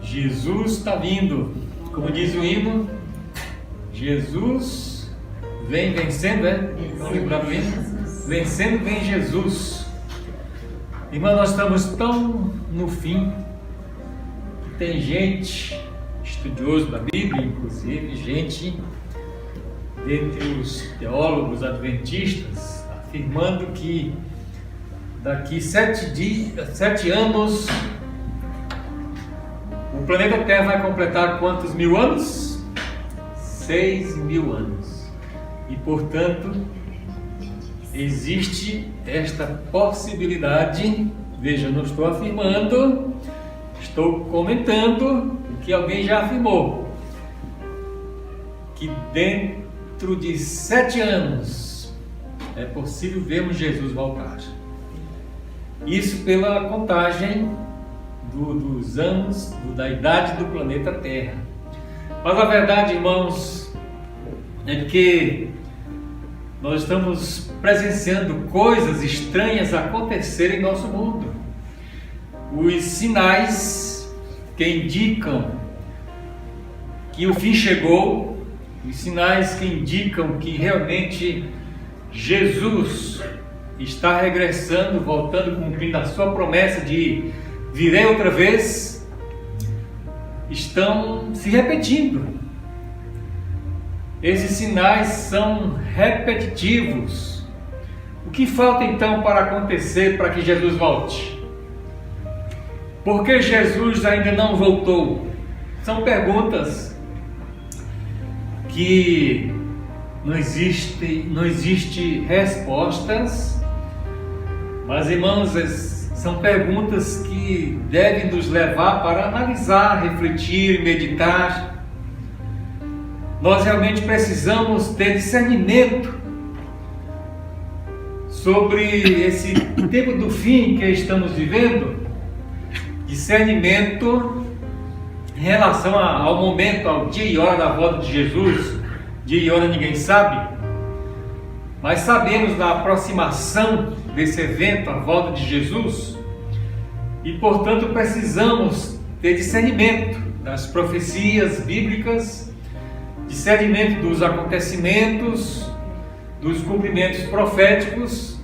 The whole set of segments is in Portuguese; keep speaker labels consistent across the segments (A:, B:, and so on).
A: Jesus está vindo. Como diz o hino, Jesus vem vencendo, Vamos lembrar do hino? Vencendo vem Jesus. Irmão, nós estamos tão no fim. Tem gente, estudioso da Bíblia, inclusive, gente dentre os teólogos adventistas, afirmando que daqui 7 anos o planeta Terra vai completar quantos mil anos? 6.000 anos. E, portanto, existe esta possibilidade. Veja, eu não estou afirmando, estou comentando o que alguém já afirmou, que dentro de 7 anos é possível vermos Jesus voltar. Isso pela contagem dos anos, da idade do planeta Terra. Mas a verdade, irmãos, é que nós estamos presenciando coisas estranhas acontecerem em nosso mundo. Os sinais que indicam que o fim chegou, os sinais que indicam que realmente Jesus está regressando, voltando, cumprindo a sua promessa de virei outra vez, estão se repetindo. Esses sinais são repetitivos. O que falta então para acontecer para que Jesus volte? Por que Jesus ainda não voltou? São perguntas que não existe respostas, mas, irmãos, são perguntas que devem nos levar para analisar, refletir, meditar. Nós realmente precisamos ter discernimento sobre esse tempo do fim que estamos vivendo, discernimento em relação ao momento, ao dia e hora da volta de Jesus. Dia e hora ninguém sabe, mas sabemos da aproximação desse evento, a volta de Jesus, e portanto precisamos ter discernimento das profecias bíblicas, discernimento dos acontecimentos, dos cumprimentos proféticos,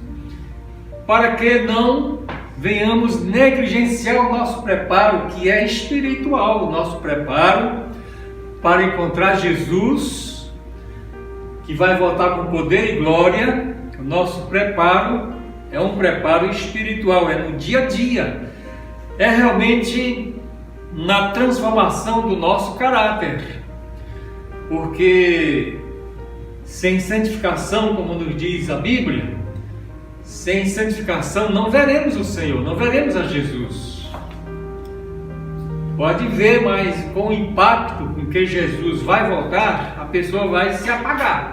A: para que não venhamos negligenciar o nosso preparo, que é espiritual, o nosso preparo para encontrar Jesus, que vai voltar com poder e glória. O nosso preparo é um preparo espiritual, é no dia a dia, é realmente na transformação do nosso caráter, porque sem santificação, como nos diz a Bíblia, sem santificação não veremos o Senhor, não veremos a Jesus. Pode ver, mas com o impacto com que Jesus vai voltar, a pessoa vai se apagar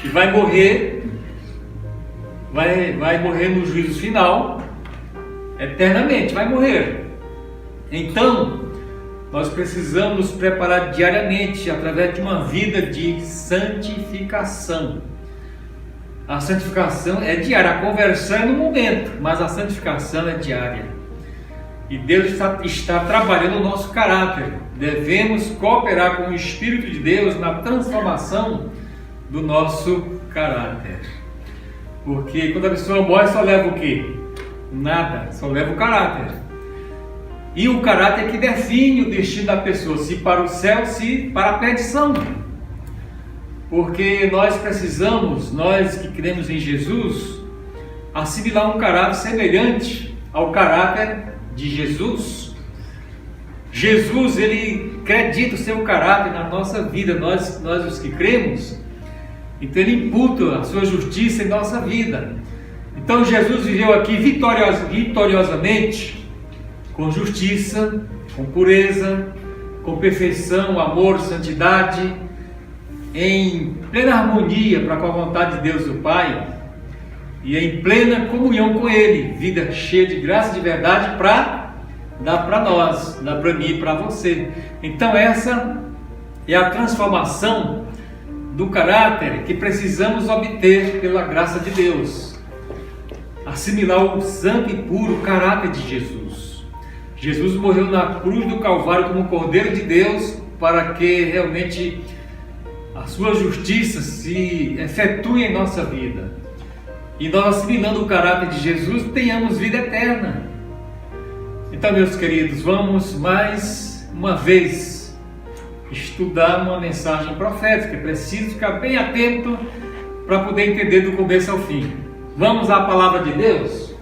A: e vai morrer, vai morrer no juízo final, eternamente, vai morrer. Então, nós precisamos nos preparar diariamente através de uma vida de santificação. A santificação é diária, a conversão é no momento, mas a santificação é diária. E Deus está trabalhando o nosso caráter. Devemos cooperar com o Espírito de Deus na transformação do nosso caráter. Porque quando a pessoa morre, só leva o quê? Nada, só leva o caráter. E o caráter é que define o destino da pessoa, se para o céu, se para a perdição. Porque nós precisamos, nós que cremos em Jesus, assimilar um caráter semelhante ao caráter de Jesus. Jesus, ele acredita o seu caráter na nossa vida, nós os que cremos, então ele imputa a sua justiça em nossa vida. Então Jesus viveu aqui vitoriosamente, com justiça, com pureza, com perfeição, amor, santidade, em plena harmonia para com a vontade de Deus o Pai, e em plena comunhão com Ele, vida cheia de graça e de verdade para dar para nós, dar para mim e para você. Então essa é a transformação do caráter que precisamos obter pela graça de Deus. Assimilar o santo e puro caráter de Jesus. Jesus morreu na cruz do Calvário como Cordeiro de Deus para que realmente a sua justiça se efetue em nossa vida. E nós, assimilando o caráter de Jesus, tenhamos vida eterna. Então, meus queridos, vamos mais uma vez estudar uma mensagem profética. Preciso ficar bem atento para poder entender do começo ao fim. Vamos à palavra de Deus?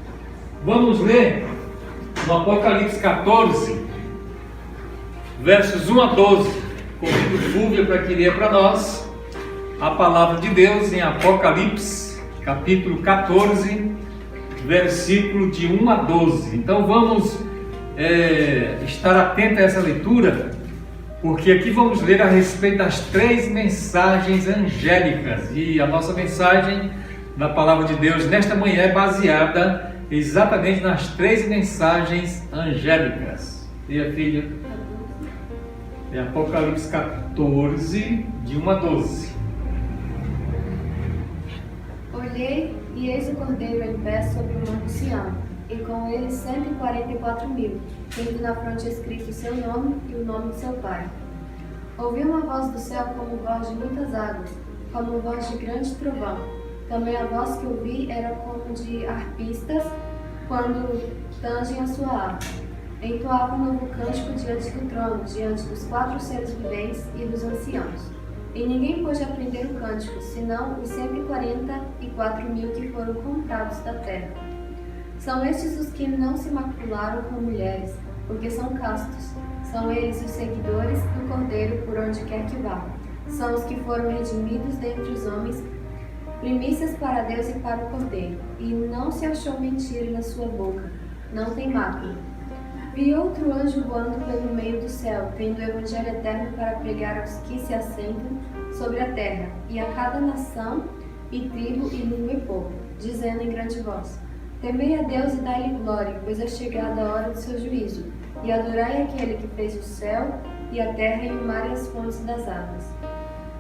A: Vamos ler no Apocalipse 14, versos 1 a 12. Convido Fúvia para que lê para nós a palavra de Deus em Apocalipse, capítulo 14, versículo de 1 a 12. Então vamos estar atento a essa leitura, porque aqui vamos ler a respeito das 3 mensagens angélicas. E a nossa mensagem da palavra de Deus nesta manhã é baseada exatamente nas 3 mensagens angélicas. E a filha? É Apocalipse 14, de 1 a 12.
B: Olhei, e eis o Cordeiro em pé sobre o monte Sião, e com ele 144.000, tendo na fronte escrito o seu nome e o nome de seu pai. Ouvi uma voz do céu como voz de muitas águas, como voz de grande trovão. Também a voz que ouvi era como de arpistas, quando tangem a sua harpa. Entoava um novo cântico diante do trono, diante dos 4 seres viventes e dos anciãos. E ninguém pôde aprender o cântico, senão os 144.000 que foram comprados da terra. São estes os que não se macularam com mulheres, porque são castos. São eles os seguidores do Cordeiro por onde quer que vá. São os que foram redimidos dentre os homens, primícias para Deus e para o Cordeiro. E não se achou mentira na sua boca, não tem mácula. Vi outro anjo voando pelo meio do céu, tendo o evangelho eterno para pregar aos que se assentam sobre a terra, e a cada nação, e tribo, e língua e povo, dizendo em grande voz: Temei a Deus e dai-lhe glória, pois é chegada a hora do seu juízo, e adorai aquele que fez o céu, e a terra, e o mar, e as fontes das águas.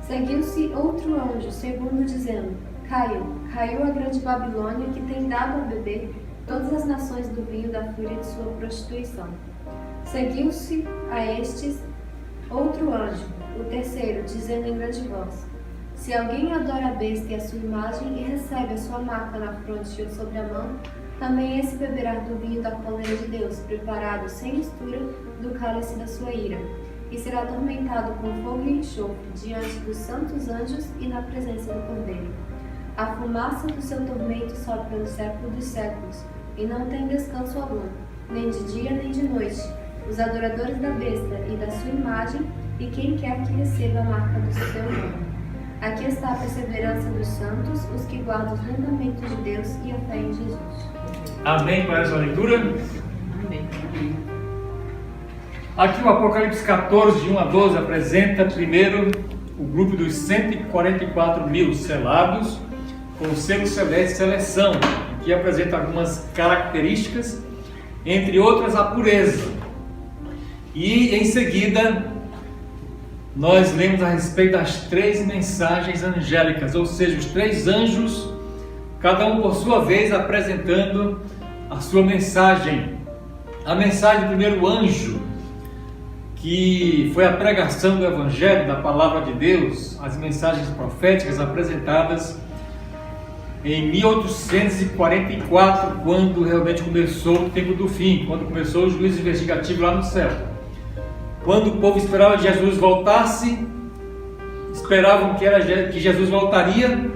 B: Seguiu-se outro anjo, segundo, dizendo: Caiu a grande Babilônia, que tem dado a beber todas as nações do vinho da fúria de sua prostituição. Seguiu-se a estes outro anjo, o terceiro, dizendo em grande voz: Se alguém adora a besta e a sua imagem e recebe a sua marca na fronte ou sobre a mão, também esse beberá do vinho da cólera de Deus, preparado sem mistura do cálice da sua ira, e será atormentado com fogo e enxofre diante dos santos anjos e na presença do Cordeiro. A fumaça do seu tormento sobe pelo século dos séculos, e não tem descanso algum, nem de dia nem de noite, os adoradores da besta e da sua imagem, e quem quer que receba a marca do seu nome. Aqui está a perseverança dos santos, os que guardam os mandamentos de Deus e a fé em Jesus.
A: Amém para essa leitura?
C: Amém.
A: Aqui o Apocalipse 14, de 1 a 12, apresenta primeiro o grupo dos 144.000 selados com o selo celeste seleção, que apresenta algumas características, entre outras a pureza. E em seguida nós lemos a respeito das 3 mensagens angélicas, ou seja, os 3 anjos, cada um por sua vez apresentando a sua mensagem. A mensagem do primeiro anjo, que foi a pregação do Evangelho, da Palavra de Deus, as mensagens proféticas apresentadas em 1844, quando realmente começou o tempo do fim, quando começou o juízo investigativo lá no céu. Quando o povo esperava que Jesus voltasse, esperavam que Jesus voltaria,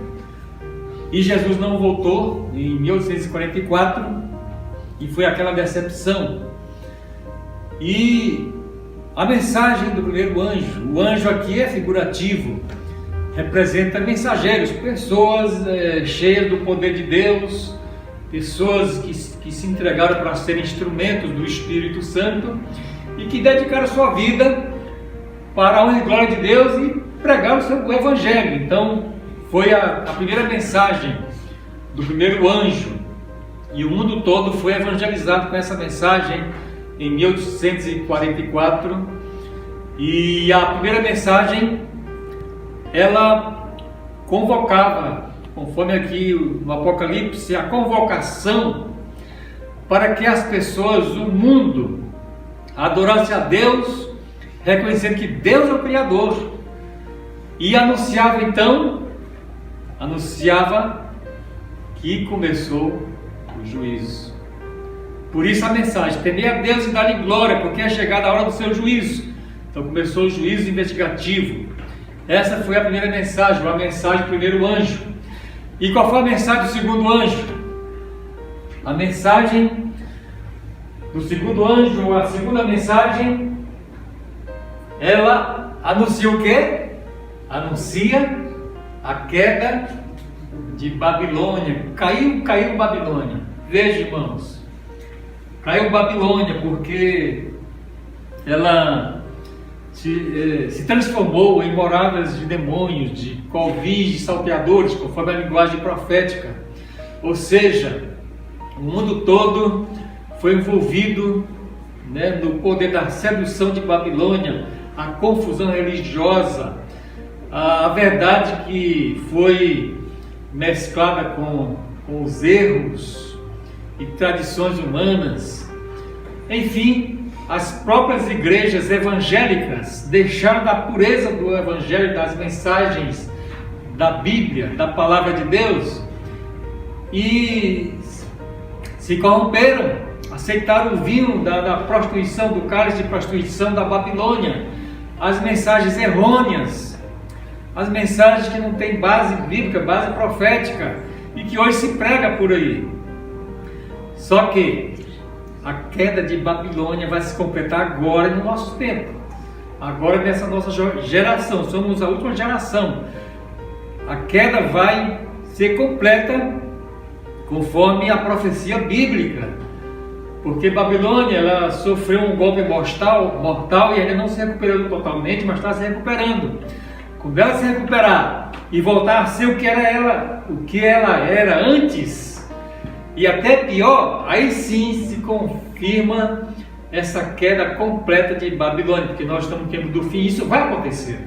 A: e Jesus não voltou em 1844, e foi aquela decepção. E a mensagem do primeiro anjo, o anjo aqui é figurativo, representa mensageiros, pessoas cheias do poder de Deus, pessoas que se entregaram para serem instrumentos do Espírito Santo e que dedicaram sua vida para a honra e glória de Deus e pregaram o Evangelho. Então, foi a primeira mensagem do primeiro anjo, e o mundo todo foi evangelizado com essa mensagem em 1844. E a primeira mensagem, ela convocava, conforme aqui no Apocalipse, a convocação para que as pessoas, o mundo, adorasse a Deus, reconhecendo que Deus é o Criador. E anunciava que começou o juízo. Por isso a mensagem: temer a Deus e dar-lhe glória, porque é chegada a hora do seu juízo. Então começou o juízo investigativo. Essa foi a primeira mensagem, a mensagem do primeiro anjo. E qual foi a mensagem do segundo anjo? A mensagem do segundo anjo, a segunda mensagem, ela anuncia o quê? Anuncia a queda de Babilônia. Caiu Babilônia. Veja, irmãos, caiu Babilônia porque ela se transformou em moradas de demônios, de covis, de salteadores, conforme a linguagem profética. Ou seja, o mundo todo foi envolvido, no poder da sedução de Babilônia, a confusão religiosa, a verdade que foi mesclada com os erros e tradições humanas. Enfim, as próprias igrejas evangélicas deixaram da pureza do evangelho, das mensagens da Bíblia, da palavra de Deus, e se corromperam, aceitaram o vinho da prostituição, do cálice de prostituição da Babilônia, as mensagens errôneas, as mensagens que não têm base bíblica, base profética, e que hoje se prega por aí. Só que a queda de Babilônia vai se completar agora no nosso tempo, agora nessa nossa geração, somos a última geração. A queda vai ser completa conforme a profecia bíblica, porque Babilônia ela sofreu um golpe mortal e ainda não se recuperou totalmente, mas está se recuperando. Quando ela se recuperar e voltar a ser o que ela era antes, e até pior, aí sim se confirma essa queda completa de Babilônia, porque nós estamos no tempo do fim, isso vai acontecer.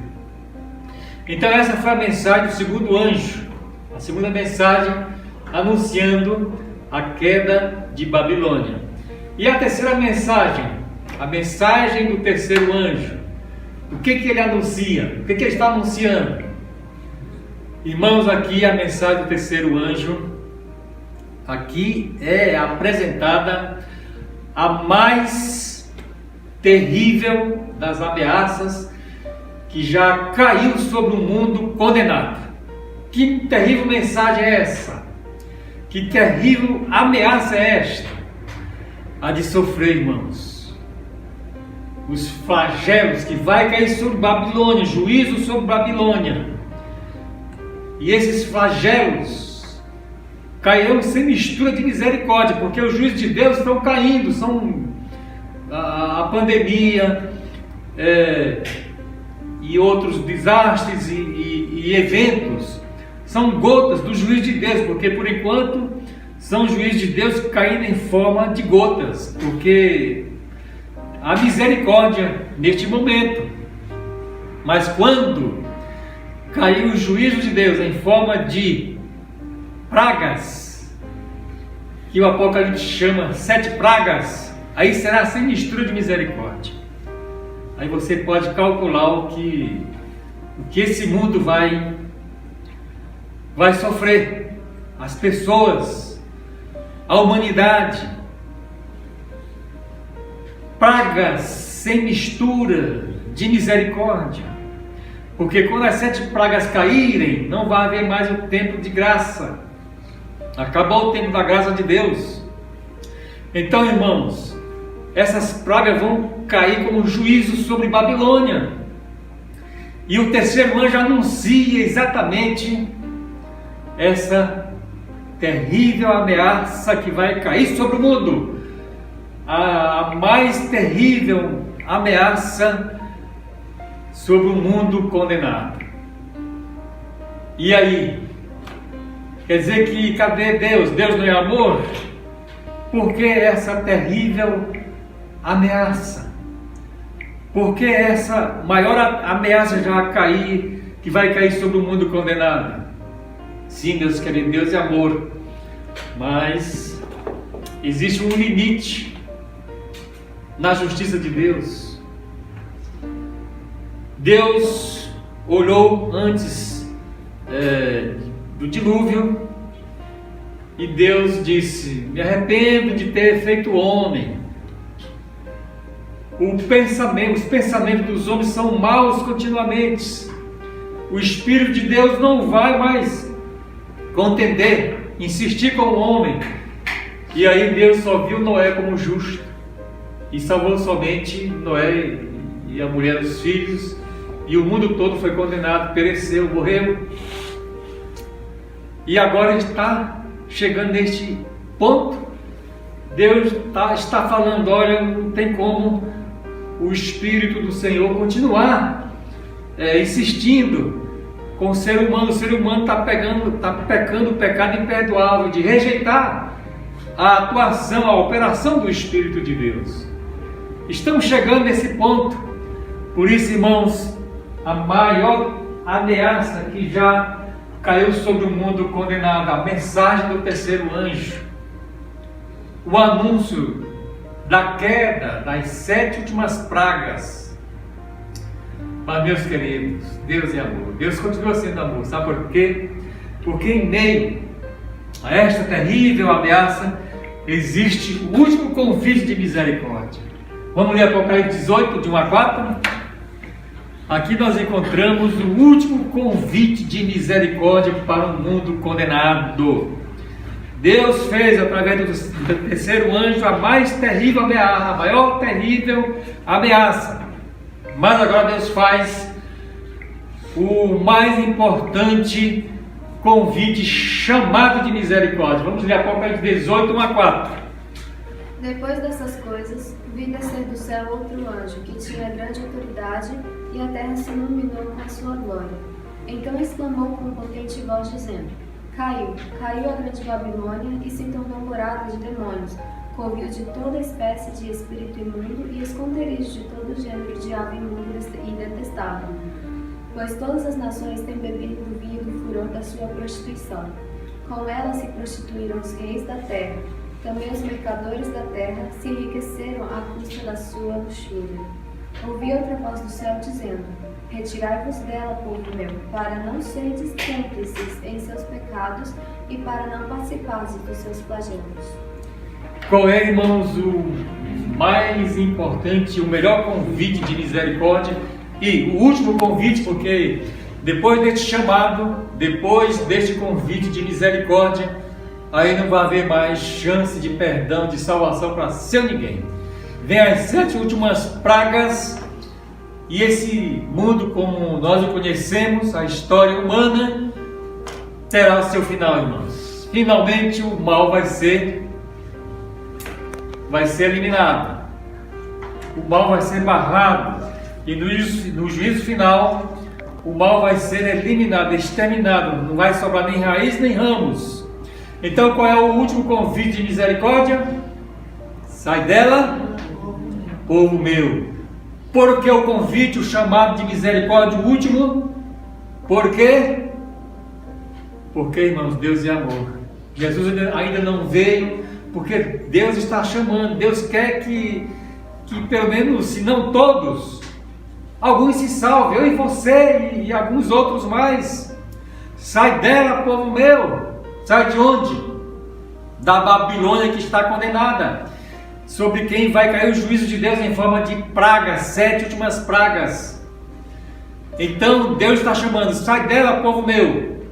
A: Então essa foi a mensagem do segundo anjo, a segunda mensagem anunciando a queda de Babilônia. E a terceira mensagem, a mensagem do terceiro anjo, o que ele anuncia? O que ele está anunciando? Irmãos, aqui a mensagem do terceiro anjo, aqui é apresentada a mais terrível das ameaças que já caiu sobre o mundo condenado. Que terrível mensagem é essa? Que terrível ameaça é esta? A de sofrer, irmãos, os flagelos que vai cair sobre Babilônia, juízo sobre Babilônia. E esses flagelos cairão sem mistura de misericórdia, porque os juízos de Deus estão caindo, são a pandemia e outros desastres e eventos, são gotas do juízo de Deus, porque por enquanto são juízos de Deus caindo em forma de gotas, porque há misericórdia neste momento. Mas quando cair o juízo de Deus em forma de pragas, que o Apocalipse chama 7 pragas, aí será sem mistura de misericórdia. Aí você pode calcular o que esse mundo vai sofrer, as pessoas, a humanidade. Pragas sem mistura de misericórdia, porque quando as 7 pragas caírem, não vai haver mais o tempo de graça, acabou o tempo da graça de Deus. Então, irmãos, essas pragas vão cair como juízo sobre Babilônia, e o terceiro anjo anuncia exatamente essa terrível ameaça que vai cair sobre o mundo, a mais terrível ameaça sobre o mundo condenado. E aí? Quer dizer que cadê Deus? Deus não é amor? Por que essa terrível ameaça? Por que essa maior ameaça já que vai cair sobre o mundo condenado? Sim, meus queridos, Deus é amor, mas existe um limite na justiça de Deus. Deus olhou antes do dilúvio e Deus disse: me arrependo de ter feito o homem. Os pensamentos dos homens são maus continuamente. O Espírito de Deus não vai mais contender, insistir com o homem. E aí Deus só viu Noé como justo e salvou somente Noé e a mulher dos filhos, e o mundo todo foi condenado, pereceu, morreu. E agora está chegando neste ponto. Deus está falando: olha, não tem como o Espírito do Senhor continuar insistindo com o ser humano. O ser humano está pecando o pecado imperdoável de rejeitar a atuação, a operação do Espírito de Deus. Estamos chegando nesse ponto. Por isso, irmãos, a maior ameaça que já caiu sobre o mundo condenado, a mensagem do terceiro anjo, o anúncio da queda das 7 últimas pragas. Mas, meus queridos, Deus é amor. Deus continua sendo amor. Sabe por quê? Porque em meio a esta terrível ameaça existe o último convite de misericórdia. Vamos ler Apocalipse 18, de 1 a 4? Aqui nós encontramos o último convite de misericórdia para um mundo condenado. Deus fez, através do terceiro anjo, a mais terrível ameaça, a maior terrível ameaça. Mas agora Deus faz o mais importante convite, chamado de misericórdia. Vamos ler Apocalipse 18, 1 a 4.
B: Depois dessas coisas, vi descer do céu outro anjo, que tinha grande autoridade, e a terra se iluminou com a sua glória. Então exclamou com potente voz, dizendo: caiu a grande Babilônia, e se tornou morada de demônios, covil de toda espécie de espírito imundo e esconderijo de todo gênero de ave imunda e detestável. Pois todas as nações têm bebido do vinho do furor da sua prostituição. Com ela se prostituíram os reis da terra. Também os mercadores da terra se enriqueceram à custa da sua luxúria. Ouvi outra voz do céu dizendo: retirai-vos dela, povo meu, para não serdes cúmplices em seus pecados e para não participardes dos seus flagelos.
A: Qual é, irmãos, o mais importante, o melhor convite de misericórdia e o último convite? Porque depois deste chamado, depois deste convite de misericórdia, aí não vai haver mais chance de perdão, de salvação para seu ninguém. Vem as 7 últimas pragas e esse mundo como nós o conhecemos, a história humana, terá o seu final, irmãos. Finalmente o mal vai ser eliminado. O mal vai ser barrado. E no juízo final, o mal vai ser eliminado, exterminado. Não vai sobrar nem raiz nem ramos. Então, qual é o último convite de misericórdia? Sai dela, povo meu. Por que o convite, o chamado de misericórdia, o último? Por quê? Porque, irmãos, Deus é amor. Jesus ainda não veio, porque Deus está chamando. Deus quer que pelo menos, se não todos, alguns se salvem. Eu e você e alguns outros mais. Sai dela, povo meu. Sai de onde? Da Babilônia que está condenada, sobre quem vai cair o juízo de Deus em forma de pragas, 7 últimas pragas. Então Deus está chamando: sai dela, povo meu,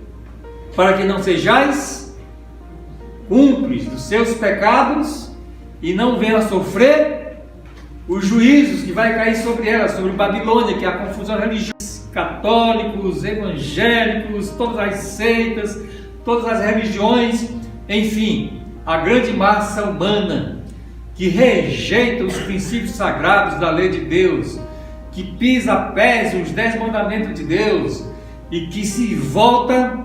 A: para que não sejais cúmplices dos seus pecados e não venham a sofrer os juízos que vai cair sobre ela, sobre Babilônia, que é a confusão religiosa. Católicos, evangélicos, todas as seitas, todas as religiões, enfim, a grande massa humana que rejeita os princípios sagrados da lei de Deus, que pisa a pés os 10 mandamentos de Deus e que se volta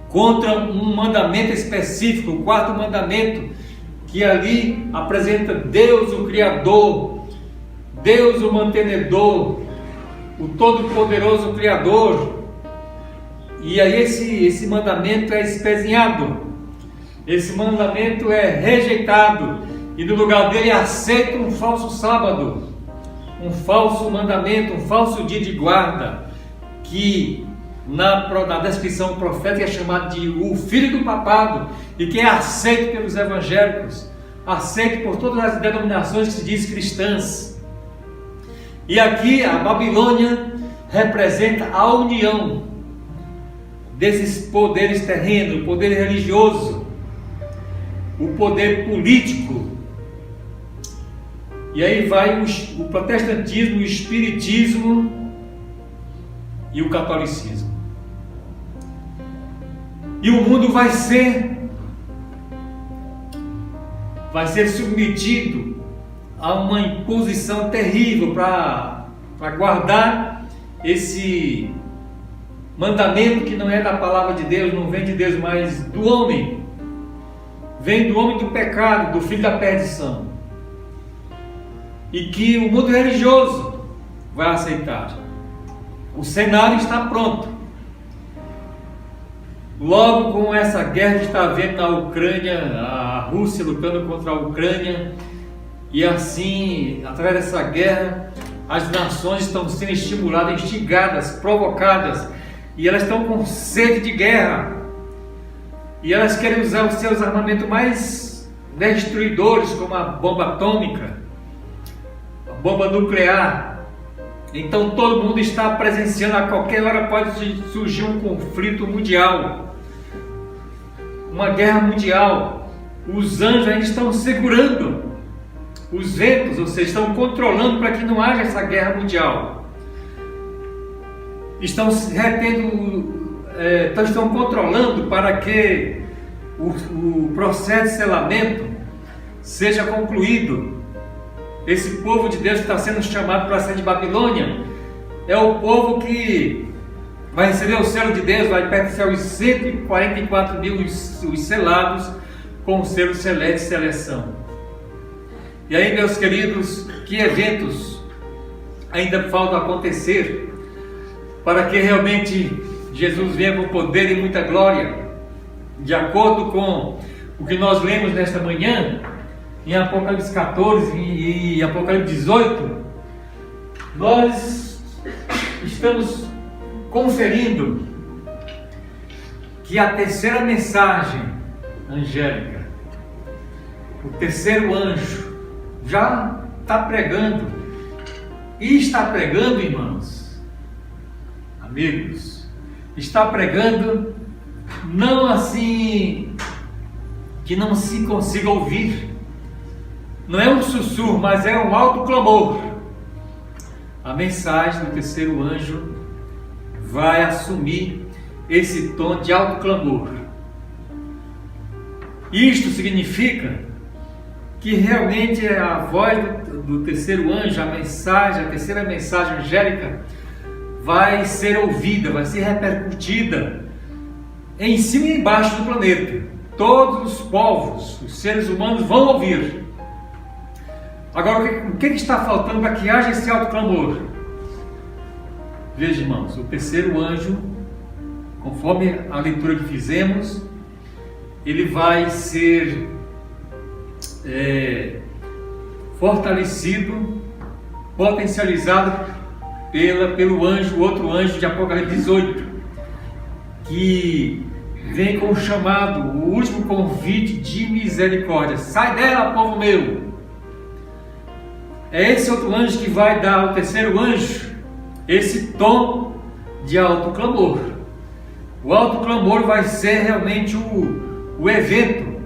A: contra um mandamento específico, o 4º mandamento, que ali apresenta Deus o Criador, Deus o Mantenedor, o Todo-Poderoso Criador. E aí esse mandamento é espezinhado, esse mandamento é rejeitado, e no lugar dele aceita um falso sábado, um falso mandamento, um falso dia de guarda, que na descrição profética é chamado de o filho do papado, e que é aceito pelos evangélicos, aceito por todas as denominações que se diz cristãs. E aqui a Babilônia representa a união desses poderes terrenos, o poder religioso, o poder político. E aí vai o protestantismo, o espiritismo e o catolicismo. E o mundo vai ser submetido a uma imposição terrível para guardar esse mandamento que não é da palavra de Deus, não vem de Deus, mas do homem. Vem do homem do pecado, do filho da perdição. E que o mundo religioso vai aceitar. O cenário está pronto. Logo, com essa guerra que está havendo na Ucrânia, a Rússia lutando contra a Ucrânia, e assim, através dessa guerra, as nações estão sendo estimuladas, instigadas, provocadas, e elas estão com sede de guerra, e elas querem usar os seus armamentos mais destruidores, como a bomba atômica, a bomba nuclear. Então todo mundo está presenciando, a qualquer hora pode surgir um conflito mundial, uma guerra mundial. Os anjos ainda estão segurando os ventos, ou seja, estão controlando para que não haja essa guerra mundial. Estão controlando para que o processo de selamento seja concluído. Esse povo de Deus que está sendo chamado para sair de Babilônia é o povo que vai receber o selo de Deus, vai pertencer aos 144 mil os selados com o selo celeste de seleção. E aí, meus queridos, que eventos ainda faltam acontecer para que realmente Jesus venha com poder e muita glória, de acordo com o que nós lemos nesta manhã, em Apocalipse 14 e Apocalipse 18, nós estamos conferindo que a terceira mensagem angélica, o terceiro anjo, já está pregando, e está pregando, irmãos, amigos, está pregando não assim que não se consiga ouvir, não é um sussurro, mas é um alto clamor. A mensagem do terceiro anjo vai assumir esse tom de alto clamor. Isto significa que realmente a voz do terceiro anjo, a terceira mensagem angélica, vai ser ouvida, vai ser repercutida em cima e embaixo do planeta. Todos os povos, os seres humanos vão ouvir. Agora, o que está faltando para que haja esse alto clamor? Veja, irmãos, o terceiro anjo, conforme a leitura que fizemos, ele vai ser fortalecido, potencializado pelo anjo, outro anjo de Apocalipse 18, que vem com o chamado, o último convite de misericórdia: sai dela, povo meu. É esse outro anjo que vai dar ao terceiro anjo esse tom de alto clamor. O alto clamor vai ser realmente o evento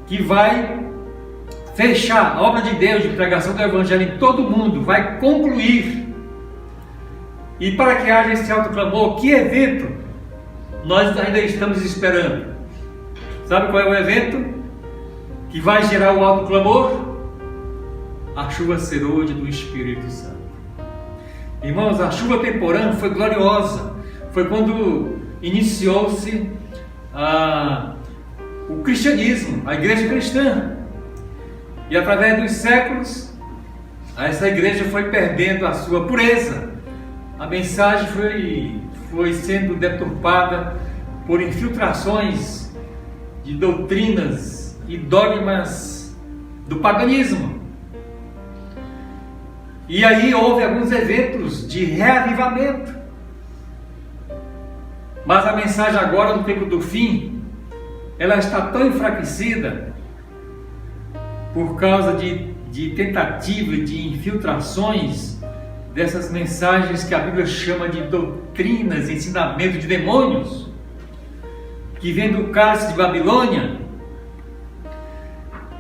A: que vai fechar a obra de Deus de pregação do Evangelho em todo o mundo, vai concluir. E para que haja esse alto clamor, que evento nós ainda estamos esperando? Sabe qual é o evento que vai gerar o alto clamor? A chuva serôdia do Espírito Santo. Irmãos, a chuva temporânea foi gloriosa. Foi quando iniciou-se o cristianismo, a igreja cristã. E através dos séculos, essa igreja foi perdendo a sua pureza. A mensagem foi sendo deturpada por infiltrações de doutrinas e dogmas do paganismo. E aí houve alguns eventos de reavivamento. Mas a mensagem agora, no tempo do fim, ela está tão enfraquecida por causa de tentativa de infiltrações dessas mensagens que a Bíblia chama de doutrinas, ensinamento de demônios, que vem do cálice de Babilônia,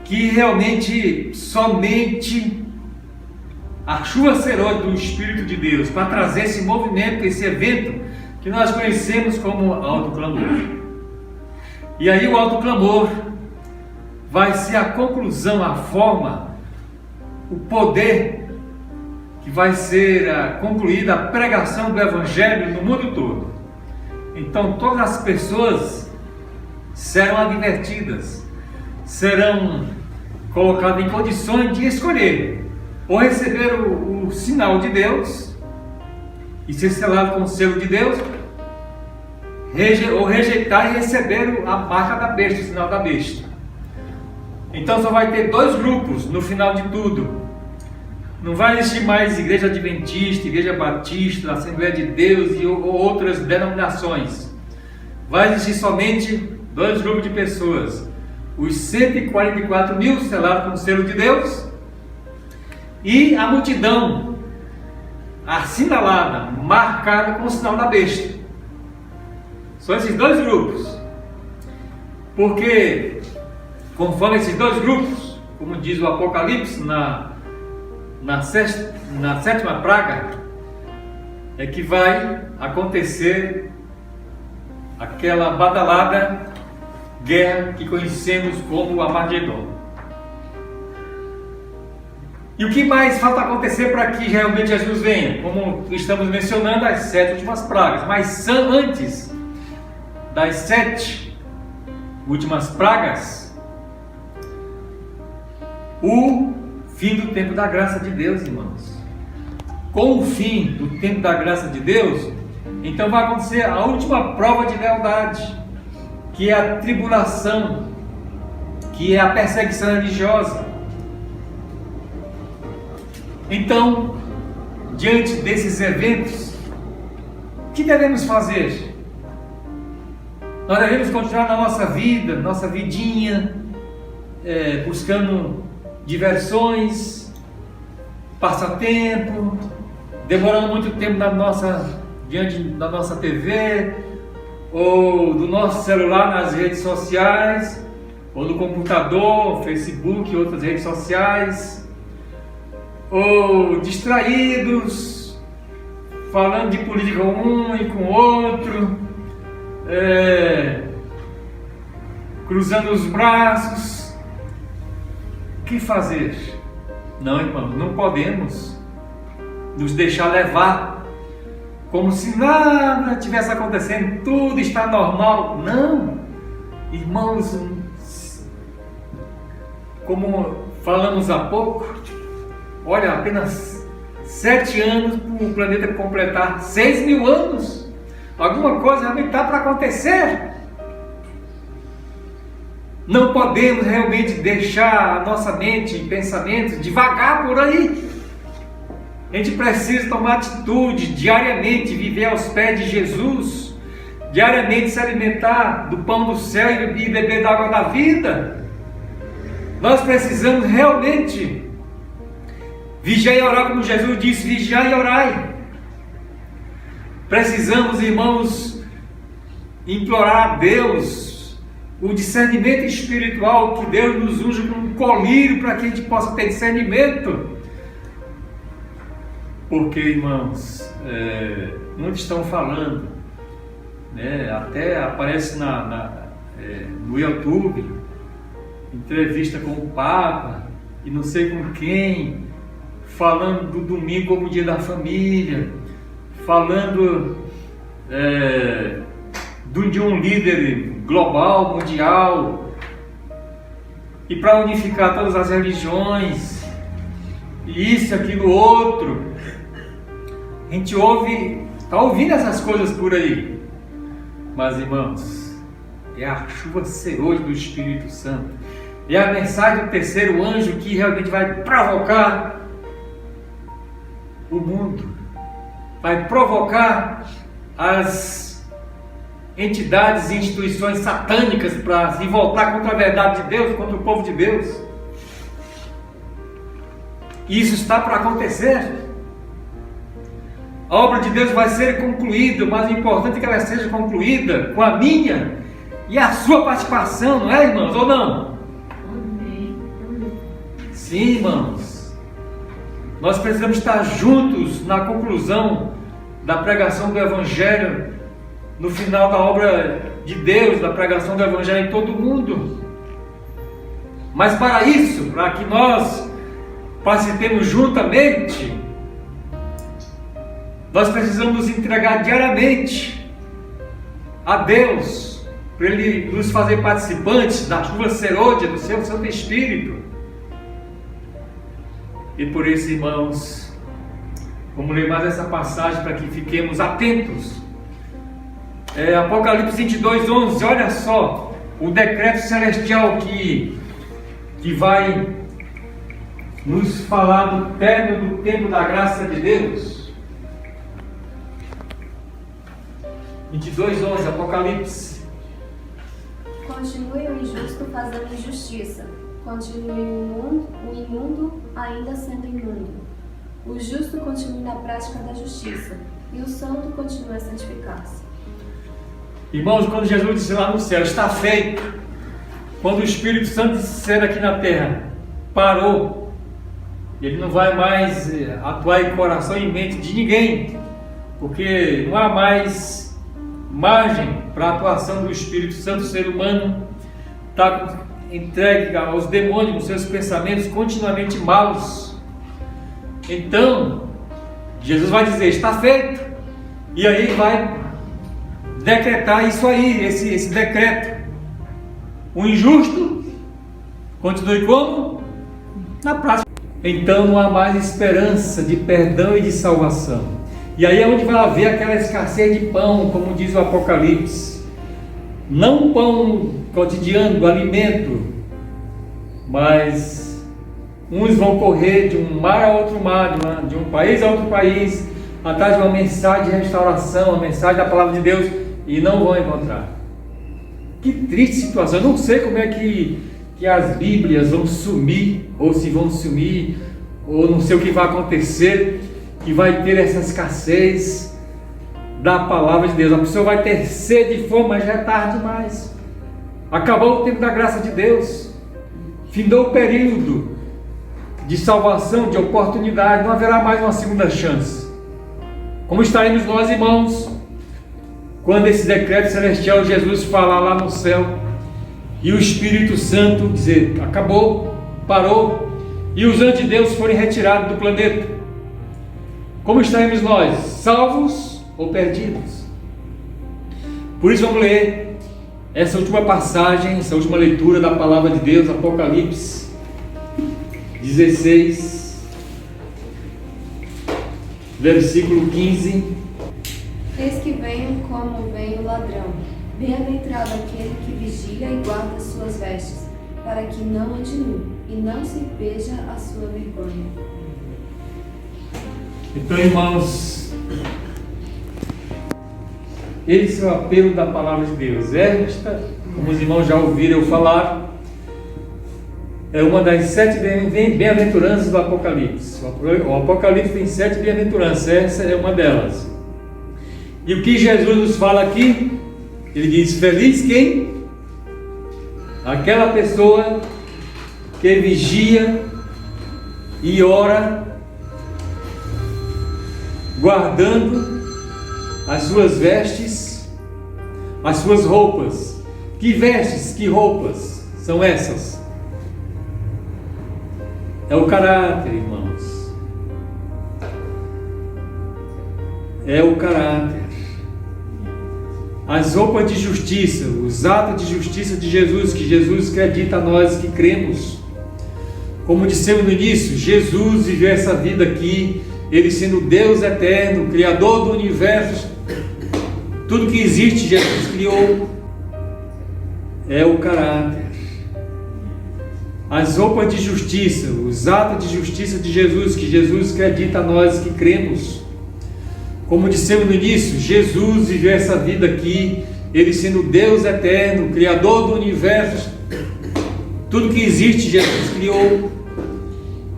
A: que realmente somente a chuva será do Espírito de Deus para trazer esse movimento, esse evento que nós conhecemos como autoclamor. E aí o autoclamor vai ser a conclusão, a forma, o poder que vai ser concluída a pregação do Evangelho no mundo todo. Então todas as pessoas serão advertidas, serão colocadas em condições de escolher ou receber o sinal de Deus e ser selado com o selo de Deus, ou rejeitar e receber a marca da besta, o sinal da besta. Então só vai ter dois grupos no final de tudo. Não vai existir mais igreja adventista, igreja batista, Assembleia de Deus ou outras denominações. Vai existir somente dois grupos de pessoas: os 144 mil selados com o selo de Deus e a multidão assinalada, marcada com o sinal da besta. São esses dois grupos. Porque conforme esses dois grupos, como diz o Apocalipse na sétima praga, é que vai acontecer aquela badalada guerra que conhecemos como o Armagedon. E o que mais falta acontecer para que realmente Jesus venha? Como estamos mencionando, as 7 últimas pragas. Mas antes das 7 últimas pragas, o fim do tempo da graça de Deus, irmãos. Com o fim do tempo da graça de Deus, então vai acontecer a última prova de lealdade, que é a tribulação, que é a perseguição religiosa. Então, diante desses eventos, o que devemos fazer? Nós devemos continuar na nossa vida, nossa vidinha, buscando diversões, passatempo, demorando muito tempo diante da nossa TV, ou do nosso celular nas redes sociais, ou no computador, Facebook e outras redes sociais, ou distraídos, falando de política com um e com o outro, cruzando os braços. O que fazer? Não, irmão, não podemos nos deixar levar como se nada estivesse acontecendo, tudo está normal. Não, irmãos, como falamos há pouco, olha, apenas 7 anos para o planeta completar 6.000 anos. Alguma coisa realmente está para acontecer. Não podemos realmente deixar a nossa mente e pensamentos devagar por aí. A gente precisa tomar atitude diariamente, viver aos pés de Jesus, diariamente se alimentar do pão do céu e beber da água da vida. Nós precisamos realmente vigiar e orar, como Jesus disse: vigiar e orai. Precisamos, irmãos, implorar a Deus o discernimento espiritual, que Deus nos unja com um colírio para que a gente possa ter discernimento. Porque, irmãos, muitos estão falando, né, até aparece no YouTube, entrevista com o Papa e não sei com quem, falando do domingo como dia da família, falando de um líder global, mundial, e para unificar todas as religiões, e isso, aquilo, outro. A gente está ouvindo essas coisas por aí, mas, irmãos, é a chuva serôdia do Espírito Santo, é a mensagem do terceiro anjo que realmente vai provocar o mundo, vai provocar as entidades e instituições satânicas para se voltar contra a verdade de Deus, contra o povo de Deus. E isso está para acontecer. A obra de Deus vai ser concluída, mas o importante é que ela seja concluída com a minha e a sua participação, não é, irmãos? Ou não?
B: Amém.
A: Sim, irmãos. Nós precisamos estar juntos na conclusão da pregação do Evangelho, no final da obra de Deus, da pregação do Evangelho em todo o mundo. Mas para isso, para que nós participemos juntamente, nós precisamos nos entregar diariamente a Deus, para Ele nos fazer participantes da chuva serôdia do seu Santo Espírito. E por isso, irmãos, vamos ler mais essa passagem para que fiquemos atentos. Apocalipse 22, 11, olha só, o decreto celestial que vai nos falar do término do tempo da graça de Deus. 22, 11, Apocalipse.
B: Continue o injusto fazendo injustiça. Continue o imundo ainda sendo imundo. O justo continue na prática da justiça. E o santo continue a santificar-se.
A: Irmãos, quando Jesus disse lá no céu, está feito. Quando o Espírito Santo disser aqui na terra, parou. Ele não vai mais atuar em coração e mente de ninguém. Porque não há mais margem para a atuação do Espírito Santo. O ser humano está entregue aos demônios, os seus pensamentos continuamente maus. Então, Jesus vai dizer, está feito. E aí vai decretar isso aí, esse decreto. O injusto continue como? Na prática. Então não há mais esperança de perdão e de salvação. E aí é onde vai haver aquela escassez de pão, como diz o Apocalipse. Não pão cotidiano, do alimento, mas uns vão correr de um mar a outro mar, de um país a outro país, atrás de uma mensagem de restauração, uma mensagem da palavra de Deus, e não vão encontrar. Que triste situação. Eu não sei como é que as Bíblias vão sumir, ou se vão sumir, ou não sei o que vai acontecer, que vai ter essa escassez da palavra de Deus. A pessoa vai ter sede e fome, mas já é tarde demais. Acabou o tempo da graça de Deus. Findou o período de salvação, de oportunidade. Não haverá mais uma segunda chance. Como estaremos nós, irmãos, quando esse decreto celestial Jesus falar lá no céu e o Espírito Santo dizer, acabou, parou, e os anjos de Deus forem retirados do planeta? Como estaremos nós? Salvos ou perdidos? Por isso vamos ler essa última passagem, essa última leitura da palavra de Deus, Apocalipse 16, versículo 15.
B: Eis que venho como vem o ladrão. Bem-aventurado aquele que vigia e guarda as suas vestes, para que não ande nu, e não se veja a sua vergonha.
A: Então, irmãos, esse é o apelo da palavra de Deus. Esta, como os irmãos já ouviram eu falar, é uma das 7 bem-aventuranças do Apocalipse. O Apocalipse tem 7 bem-aventuranças, essa é uma delas. E o que Jesus nos fala aqui? Ele diz, feliz quem? Aquela pessoa que vigia e ora, guardando as suas vestes, as suas roupas. Que vestes, que roupas são essas? É o caráter, irmãos. É o caráter. As roupas de justiça, os atos de justiça de Jesus, que Jesus acredita a nós que cremos. Como dissemos no início, Jesus viveu essa vida aqui, Ele sendo Deus eterno, Criador do universo, tudo que existe Jesus criou. É o caráter. as roupas de justiça, os atos de justiça de Jesus, que Jesus acredita a nós que cremos. Como dissemos no início, Jesus viveu essa vida aqui, Ele sendo Deus eterno, Criador do universo. Tudo que existe, Jesus criou.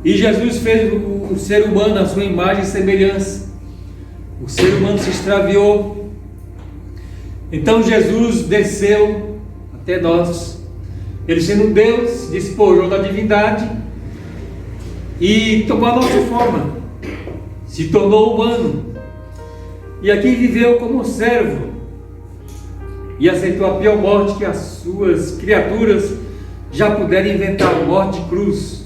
A: E Jesus fez o ser humano à sua imagem e semelhança. O ser humano se extraviou. Então Jesus desceu até nós. Ele sendo Deus, se despojou da divindade e tomou a nossa forma. Se tornou humano. E aqui viveu como servo. E aceitou a pior morte que as suas criaturas já puderam inventar, a morte de cruz.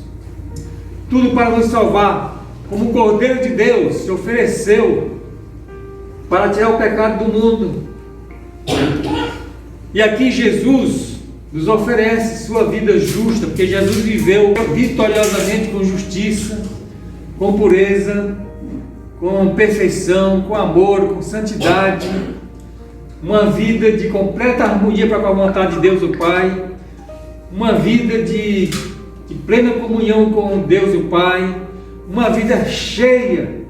A: Tudo para nos salvar. Como o Cordeiro de Deus se ofereceu para tirar o pecado do mundo. E aqui Jesus nos oferece sua vida justa, porque Jesus viveu vitoriosamente com justiça, com pureza, com perfeição, com amor, com santidade, uma vida de completa harmonia para com a vontade de Deus o Pai, uma vida de plena comunhão com Deus o Pai, uma vida cheia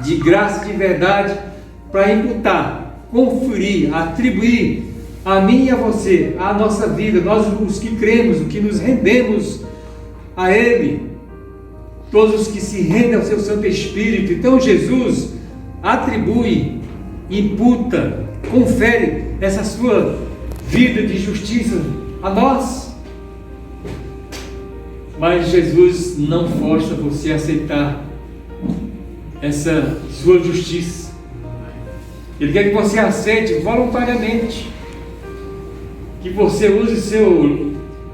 A: de graça e de verdade para imputar, conferir, atribuir a mim e a você, a nossa vida, nós os que cremos, os que nos rendemos a Ele, todos os que se rendem ao seu Santo Espírito. Então Jesus atribui, imputa, confere essa sua vida de justiça a nós. Mas Jesus não força você a aceitar essa sua justiça. Ele quer que você aceite voluntariamente, que você use seu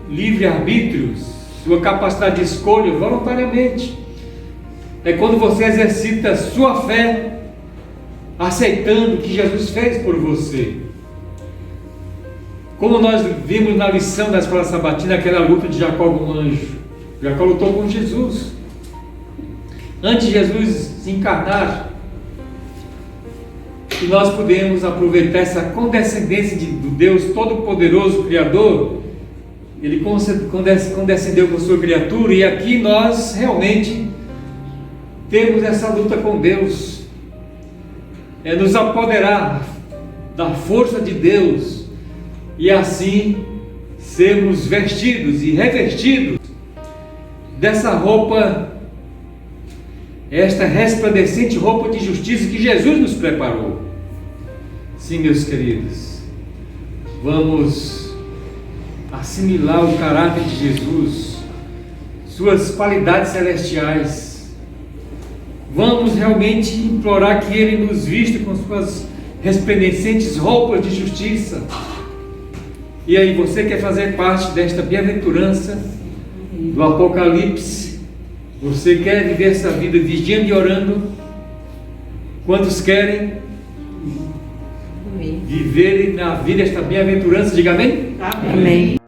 A: livre-arbítrio, sua capacidade de escolha voluntariamente. É quando você exercita sua fé, aceitando o que Jesus fez por você. Como nós vimos na lição da escola sabatina, aquela luta de Jacó com o anjo. Jacó lutou com Jesus. Antes de Jesus se encarnar, e nós podemos aproveitar essa condescendência do Deus Todo-Poderoso, Criador. Ele condescendeu com sua criatura, e aqui nós realmente temos essa luta com Deus. É nos apoderar da força de Deus e assim sermos vestidos e revestidos dessa roupa, esta resplandecente roupa de justiça que Jesus nos preparou. Sim, meus queridos, vamos assimilar o caráter de Jesus, suas qualidades celestiais. Vamos realmente implorar que Ele nos vista com suas resplandecentes roupas de justiça. E aí, você quer fazer parte desta bem-aventurança do Apocalipse? Você quer viver essa vida vigiando e orando? Quantos querem viverem na vida esta bem-aventurança? Diga amém?
C: Amém.